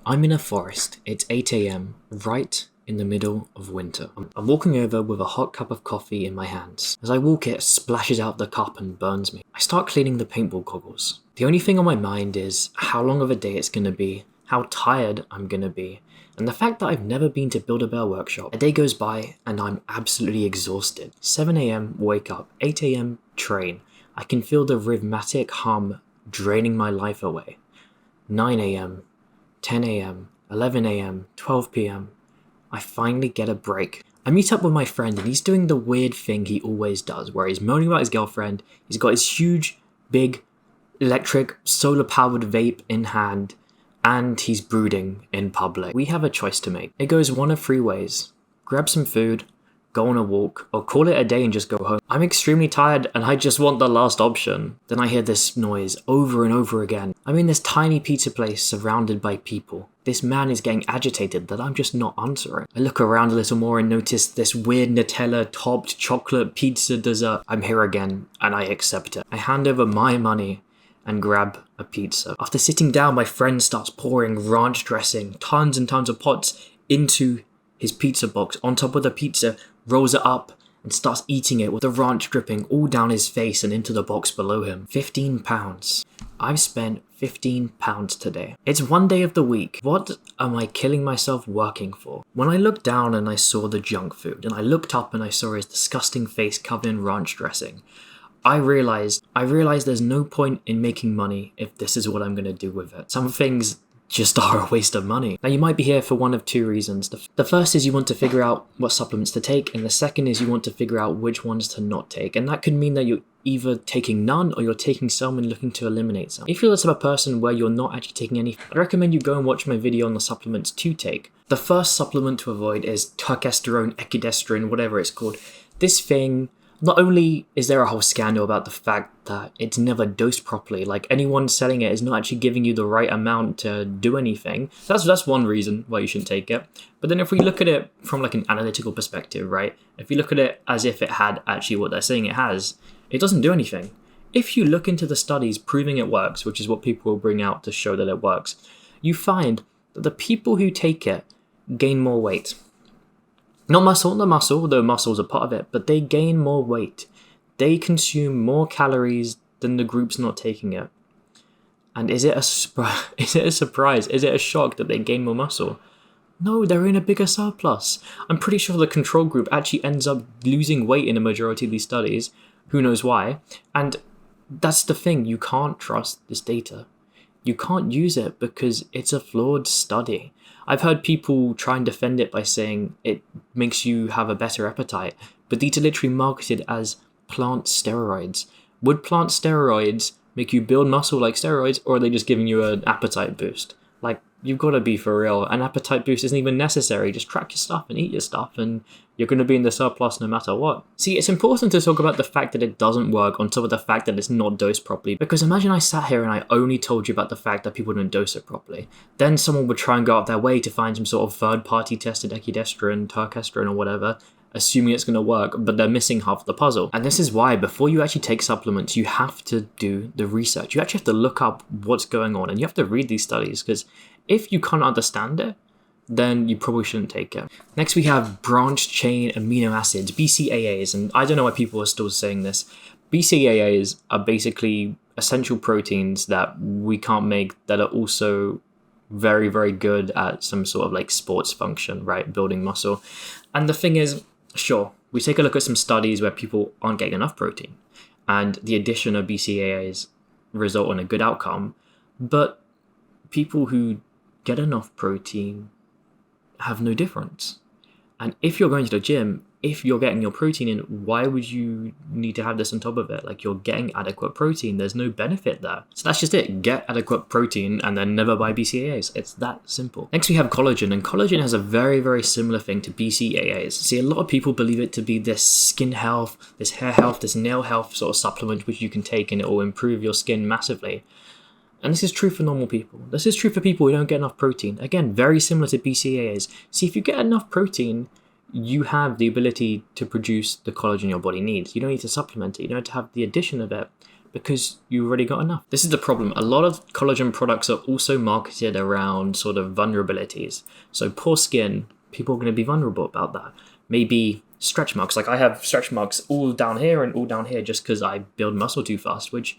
I'm in a forest. It's 8 a.m., right in the middle of winter. I'm walking over with a hot cup of coffee in my hands. As I walk, it splashes out the cup and burns me. I start cleaning the paintball goggles. The only thing on my mind is how long of a day it's gonna be, how tired I'm gonna be, and the fact that I've never been to Build-A-Bear workshop. A day goes by and I'm absolutely exhausted. 7 a.m. wake up, 8 a.m. train. I can feel the rhythmic hum draining my life away. 9 a.m., 10 a.m., 11 a.m., 12 p.m. I finally get a break. I meet up with my friend and he's doing the weird thing he always does, where he's moaning about his girlfriend, he's got his huge, big, electric, solar-powered vape in hand, and he's brooding in public. We have a choice to make. It goes one of three ways. Grab some food, go on a walk, or call it a day and just go home. I'm extremely tired and I just want the last option. Then I hear this noise over and over again. I'm in this tiny pizza place surrounded by people. This man is getting agitated that I'm just not answering. I look around a little more and notice this weird Nutella-topped chocolate pizza dessert. I'm here again and I accept it. I hand over my money and grab a pizza. After sitting down, my friend starts pouring ranch dressing, tons and tons of pots, into his pizza box. On top of the pizza, rolls it up and starts eating it with the ranch dripping all down his face and into the box below him. £15. I've spent £15 today. It's one day of the week. What am I killing myself working for? When I looked down and I saw the junk food, and I looked up and I saw his disgusting face covered in ranch dressing, I realized there's no point in making money if this is what I'm going to do with it. Some things just are a waste of money. Now, you might be here for one of two reasons. The first is you want to figure out what supplements to take, and the second is you want to figure out which ones to not take. And that could mean that you're either taking none or you're taking some and looking to eliminate some. If you're the type of person where you're not actually taking any, I'd recommend you go and watch my video on the supplements to take. The first supplement to avoid is Testosterone, Ecydesterone, whatever it's called. This thing, not only is there a whole scandal about the fact that it's never dosed properly, like anyone selling it is not actually giving you the right amount to do anything. That's one reason why you shouldn't take it. But then if we look at it from like an analytical perspective, right? If you look at it as if it had actually what they're saying it has, it doesn't do anything. If you look into the studies proving it works, which is what people will bring out to show that it works, you find that the people who take it gain more weight. Not muscle, though muscle's a part of it, but they gain more weight. They consume more calories than the groups not taking it. And is it a surprise? Is it a shock that they gain more muscle? No, they're in a bigger surplus. I'm pretty sure the control group actually ends up losing weight in a majority of these studies. Who knows why? And that's the thing, you can't trust this data. You can't use it because it's a flawed study. I've heard people try and defend it by saying it makes you have a better appetite, but these are literally marketed as plant steroids. Would plant steroids make you build muscle like steroids, or are they just giving you an appetite boost? Like, you've got to be for real. An appetite boost isn't even necessary. Just track your stuff and eat your stuff, and you're going to be in the surplus no matter what. See, it's important to talk about the fact that it doesn't work on top of the fact that it's not dosed properly. Because imagine I sat here and I only told you about the fact that people don't dose it properly. Then someone would try and go out their way to find some sort of third-party tested Ecydesterone, Turkesterone, or whatever, assuming it's going to work, but they're missing half of the puzzle. And this is why, before you actually take supplements, you have to do the research. You actually have to look up what's going on, and you have to read these studies, because if you can't understand it, then you probably shouldn't take it. Next, we have branched-chain amino acids, BCAAs, and I don't know why people are still saying this. BCAAs are basically essential proteins that we can't make that are also very, very good at some sort of like sports function, right? Building muscle. And the thing is, sure, we take a look at some studies where people aren't getting enough protein, and the addition of BCAAs result in a good outcome, but people who get enough protein have no difference. And if you're going to the gym, if you're getting your protein in, why would you need to have this on top of it? Like, you're getting adequate protein. There's no benefit there. So that's just it. Get adequate protein and then never buy BCAAs. It's that simple. Next, we have collagen. And collagen has a very, very similar thing to BCAAs. See, a lot of people believe it to be this skin health, this hair health, this nail health sort of supplement which you can take and it will improve your skin massively. And this is true for normal people. This is true for people who don't get enough protein. Again, very similar to BCAAs. See, if you get enough protein, you have the ability to produce the collagen your body needs. You don't need to supplement it. You don't have to have the addition of it. because you already got enough. This is the problem. A lot of collagen products are also marketed around sort of vulnerabilities. So poor skin, people are going to be vulnerable about that. Maybe stretch marks. Like I have stretch marks all down here and all down here just because I build muscle too fast, which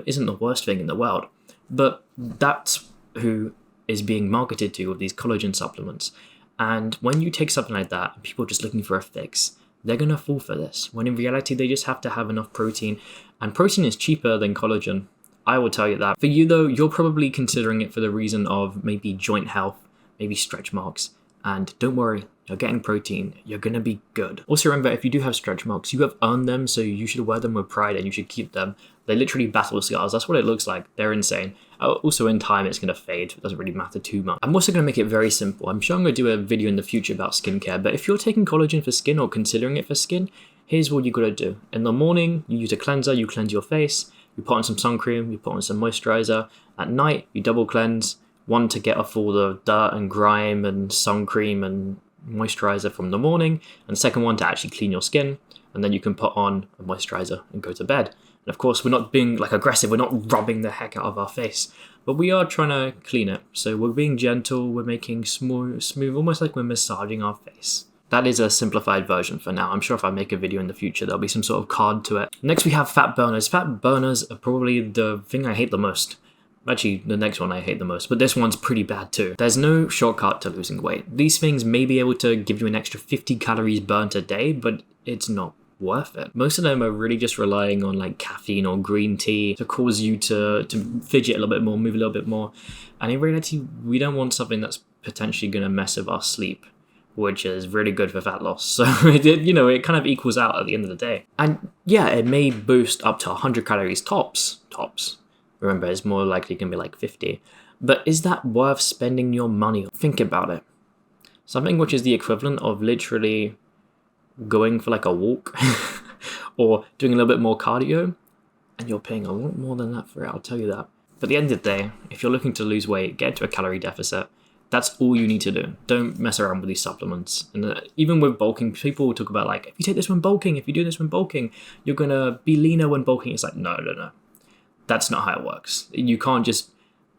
isn't the worst thing in the world. But that's who is being marketed to with these collagen supplements. And when you take something like that, and people are just looking for a fix, they're going to fall for this, when in reality, they just have to have enough protein. And protein is cheaper than collagen. I will tell you that. For you, though, you're probably considering it for the reason of maybe joint health, maybe stretch marks. And don't worry, you're getting protein. You're going to be good. Also remember, if you do have stretch marks, you have earned them, so you should wear them with pride and you should keep them. They're literally battle scars. That's what it looks like. They're insane. Also, in time, it's going to fade. It doesn't really matter too much. I'm also going to make it very simple. I'm sure I'm going to do a video in the future about skincare, but if you're taking collagen for skin or considering it for skin, here's what you got to do. In the morning, you use a cleanser, you cleanse your face, you put on some sun cream, you put on some moisturizer. At night, you double cleanse, one to get off all the dirt and grime and sun cream and moisturizer from the morning, and the second one to actually clean your skin, and then you can put on a moisturizer and go to bed. And of course, we're not being like aggressive, we're not rubbing the heck out of our face, but we are trying to clean it. So we're being gentle, we're making smooth, almost like we're massaging our face. That is a simplified version for now. I'm sure if I make a video in the future, there'll be some sort of card to it. Next, we have fat burners. Fat burners are probably the thing I hate the most. Actually, the next one I hate the most, but this one's pretty bad too. There's no shortcut to losing weight. These things may be able to give you an extra 50 calories burnt a day, but it's not worth it. Most of them are really just relying on like caffeine or green tea to cause you to fidget a little bit more, move a little bit more. And in reality, we don't want something that's potentially going to mess with our sleep, which is really good for fat loss. So it kind of equals out at the end of the day. And yeah, it may boost up to 100 calories tops. Remember, it's more likely going to be like 50. But is that worth spending your money on? Think about it. Something which is the equivalent of literally going for like a walk or doing a little bit more cardio, and you're paying a lot more than that for it, I'll tell you that. But at the end of the day, if you're looking to lose weight, get into a calorie deficit. That's all you need to do. Don't mess around with these supplements. And even with bulking, people will talk about like, if you take this when bulking, if you do this when bulking, you're going to be leaner when bulking. It's like, no. That's not how it works. You can't just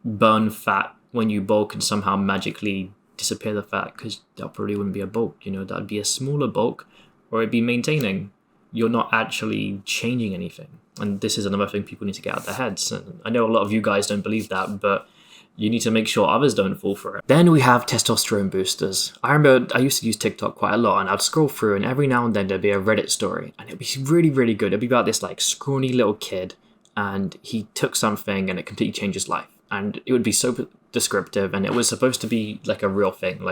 burn fat when you bulk and somehow magically disappear the fat, because that probably wouldn't be a bulk. That'd be a smaller bulk, or it'd be maintaining. You're not actually changing anything. And this is another thing people need to get out of their heads. And I know a lot of you guys don't believe that, but you need to make sure others don't fall for it. Then we have testosterone boosters. I remember I used to use TikTok quite a lot, and I'd scroll through, and every now and then there'd be a Reddit story, and it'd be really, really good. It'd be about this like scrawny little kid, and he took something and it completely changed his life. And it would be so descriptive, and it was supposed to be like a real thing,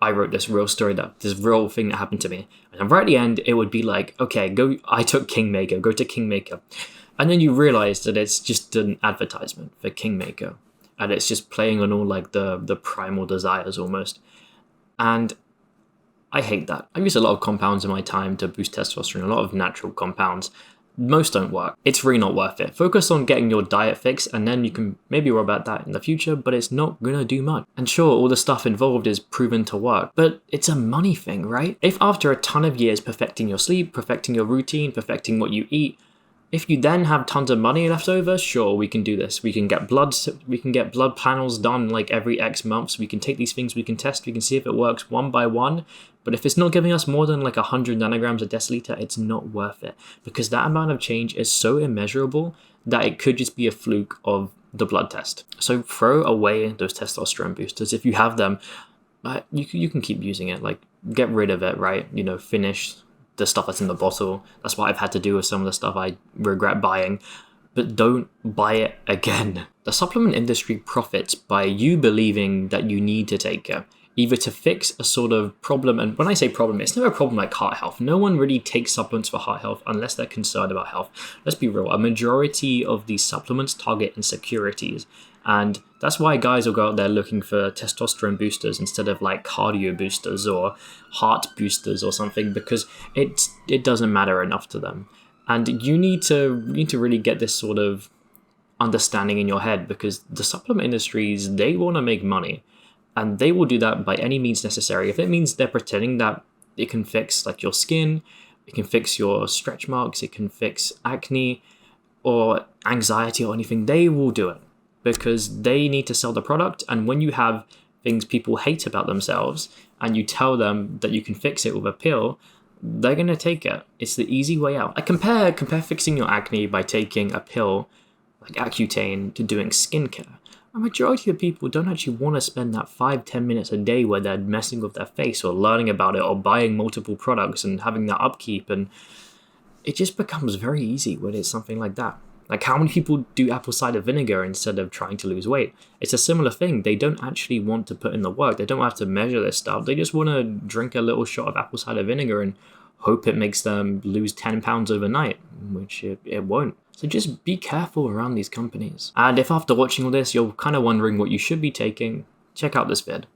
I wrote this real story, this real thing that happened to me. And right at the end, it would be like, okay, I took Kingmaker, go to Kingmaker. And then you realize that it's just an advertisement for Kingmaker. And it's just playing on all like the primal desires almost. And I hate that. I've used a lot of compounds in my time to boost testosterone, a lot of natural compounds. Most don't work. It's really not worth it. Focus on getting your diet fixed, and then you can maybe worry about that in the future, but it's not gonna do much. And sure, all the stuff involved is proven to work, but it's a money thing, right? If after a ton of years perfecting your sleep, perfecting your routine, perfecting what you eat, if you then have tons of money left over, sure, we can do this. We can get blood panels done like every X months. We can take these things, we can test, we can see if it works one by one. But if it's not giving us more than like 100 nanograms a deciliter, it's not worth it. Because that amount of change is so immeasurable that it could just be a fluke of the blood test. So throw away those testosterone boosters. If you have them, you can keep using it. Like, get rid of it, right? Finish the stuff that's in the bottle. That's what I've had to do with some of the stuff I regret buying. But don't buy it again. The supplement industry profits by you believing that you need to take it, either to fix a sort of problem. And when I say problem, it's never a problem like heart health. No one really takes supplements for heart health unless they're concerned about health. Let's be real. A majority of these supplements target insecurities. And that's why guys will go out there looking for testosterone boosters instead of like cardio boosters or heart boosters or something, because it doesn't matter enough to them. And you need to really get this sort of understanding in your head, because the supplement industries, they want to make money, and they will do that by any means necessary. If it means they're pretending that it can fix like your skin, it can fix your stretch marks, it can fix acne, or anxiety or anything, they will do it because they need to sell the product. And when you have things people hate about themselves and you tell them that you can fix it with a pill, they're going to take it. It's the easy way out. I compare fixing your acne by taking a pill like Accutane to doing skincare. A majority of people don't actually want to spend that 5-10 minutes a day where they're messing with their face or learning about it or buying multiple products and having that upkeep, and it just becomes very easy when it's something like that. Like, how many people do apple cider vinegar instead of trying to lose weight? It's a similar thing. They don't actually want to put in the work. They don't have to measure this stuff. They just want to drink a little shot of apple cider vinegar and hope it makes them lose 10 pounds overnight, which it won't. So just be careful around these companies. And if after watching all this, you're kind of wondering what you should be taking, check out this vid.